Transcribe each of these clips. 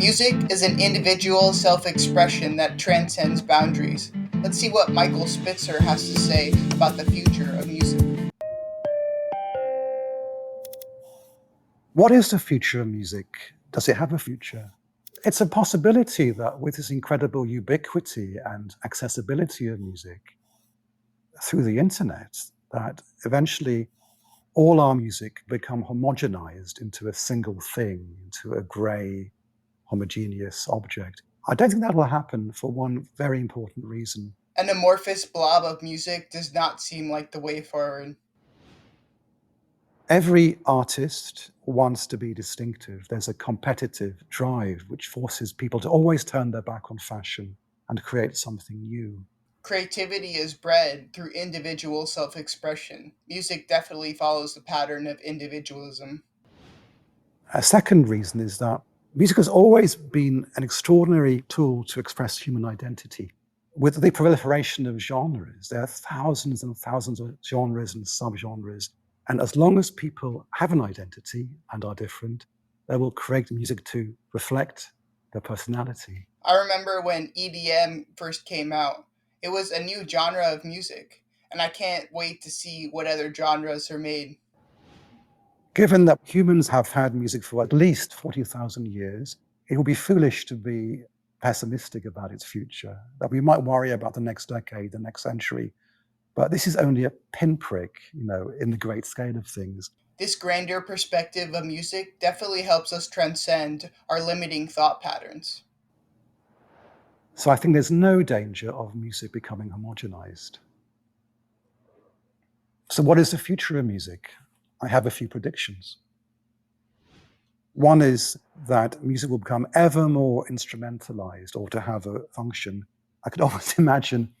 Music is an individual self expression that transcends boundaries. Let's see what Michael Spitzer has to say about the future of music. What is the future of music? Does it have a future? It's a possibility that with this incredible ubiquity and accessibility of music through the internet, that eventually all our music become homogenized into a single thing, into a gray, homogeneous object. I don't think that will happen for one very important reason. An amorphous blob of music does not seem like the way forward. Every artist wants to be distinctive. There's a competitive drive which forces people to always turn their back on fashion and create something new. Creativity is bred through individual self expression. Music definitely follows the pattern of individualism. A second reason is that music has always been an extraordinary tool to express human identity. With the proliferation of genres, there are thousands and thousands of genres and subgenres. And as long as people have an identity and are different, they will create music to reflect their personality. I remember when EDM first came out, it was a new genre of music, and I can't wait to see what other genres are made. Given that humans have had music for at least 40,000 years, it would be foolish to be pessimistic about its future, that we might worry about the next decade, the next century. But this is only a pinprick, in the great scale of things. This grander perspective of music definitely helps us transcend our limiting thought patterns. So I think there's no danger of music becoming homogenized. So what is the future of music? I have a few predictions. One is that music will become ever more instrumentalized or to have a function. I could almost imagine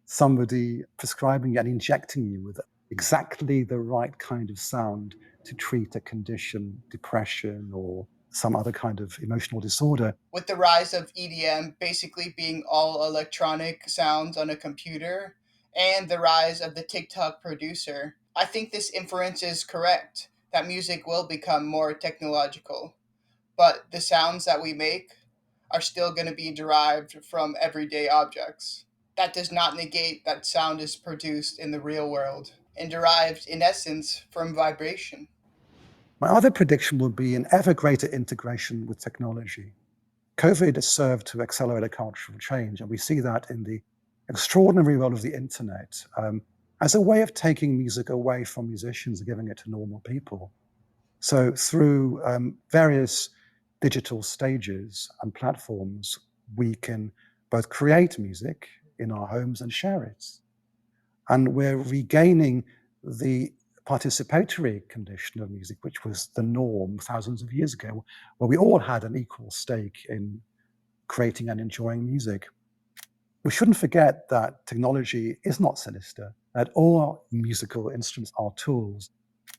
somebody prescribing and injecting you with exactly the right kind of sound to treat a condition, depression, or some other kind of emotional disorder. With the rise of EDM basically being all electronic sounds on a computer, and the rise of the TikTok producer, I think this inference is correct that music will become more technological. But the sounds that we make are still going to be derived from everyday objects. That does not negate that sound is produced in the real world and derived, in essence, from vibration. My other prediction will be an ever greater integration with technology. COVID has served to accelerate a cultural change, and we see that in the extraordinary role of the internet as a way of taking music away from musicians and giving it to normal people. So through various digital stages and platforms, we can both create music in our homes and share it. And we're regaining the participatory condition of music, which was the norm thousands of years ago, where we all had an equal stake in creating and enjoying music. We shouldn't forget that technology is not sinister, that all musical instruments are tools.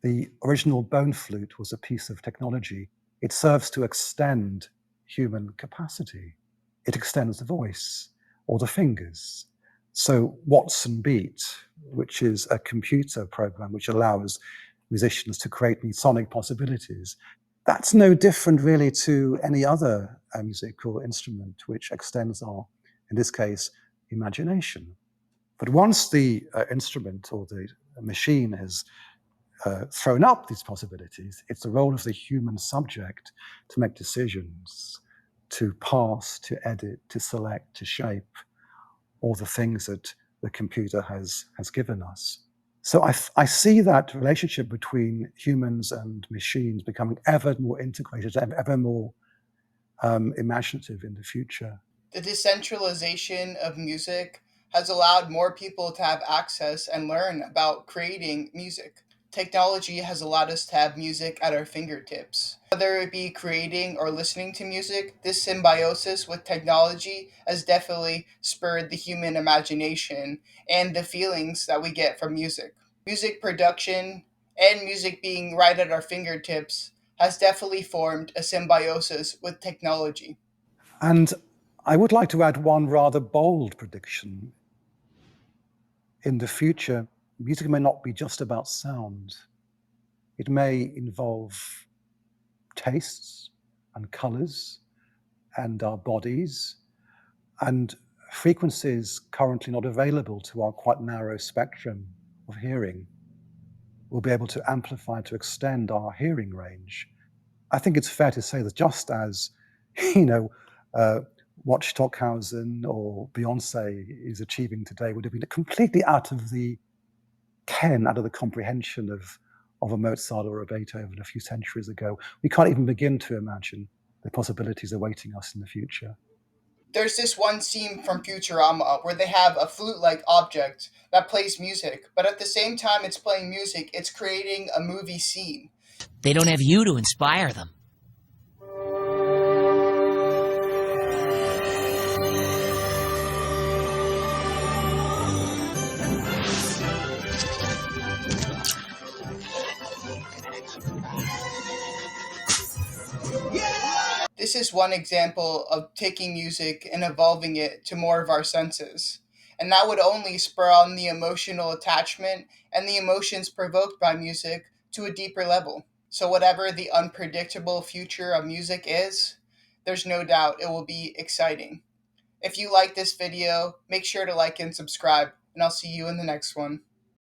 The original bone flute was a piece of technology. It serves to extend human capacity. It extends the voice or the fingers. So Watson Beat, which is a computer program which allows musicians to create new sonic possibilities, that's no different really to any other musical instrument which extends our, in this case, imagination. But once the instrument or the machine has thrown up these possibilities, it's the role of the human subject to make decisions, to pass, to edit, to select, to shape all the things that the computer has given us. So I see that relationship between humans and machines becoming ever more integrated, ever more imaginative in the future. The decentralization of music has allowed more people to have access and learn about creating music. Technology has allowed us to have music at our fingertips. Whether it be creating or listening to music, this symbiosis with technology has definitely spurred the human imagination and the feelings that we get from music. Music production and music being right at our fingertips has definitely formed a symbiosis with technology. And I would like to add one rather bold prediction. In the future, music may not be just about sound. It may involve tastes and colors and our bodies, and frequencies currently not available to our quite narrow spectrum of hearing will be able to amplify, to extend our hearing range. I think it's fair to say that just as, you know, uh, what Stockhausen or Beyonce is achieving today would have been completely out of the ken, out of the comprehension of a Mozart or a Beethoven a few centuries ago. We can't even begin to imagine the possibilities awaiting us in the future. There's this one scene from Futurama where they have a flute like object that plays music, but at the same time it's playing music, it's creating a movie scene. They don't have you to inspire them. This is one example of taking music and evolving it to more of our senses. And that would only spur on the emotional attachment and the emotions provoked by music to a deeper level. So, whatever the unpredictable future of music is, there's no doubt it will be exciting. If you like this video, make sure to like and subscribe, and I'll see you in the next one.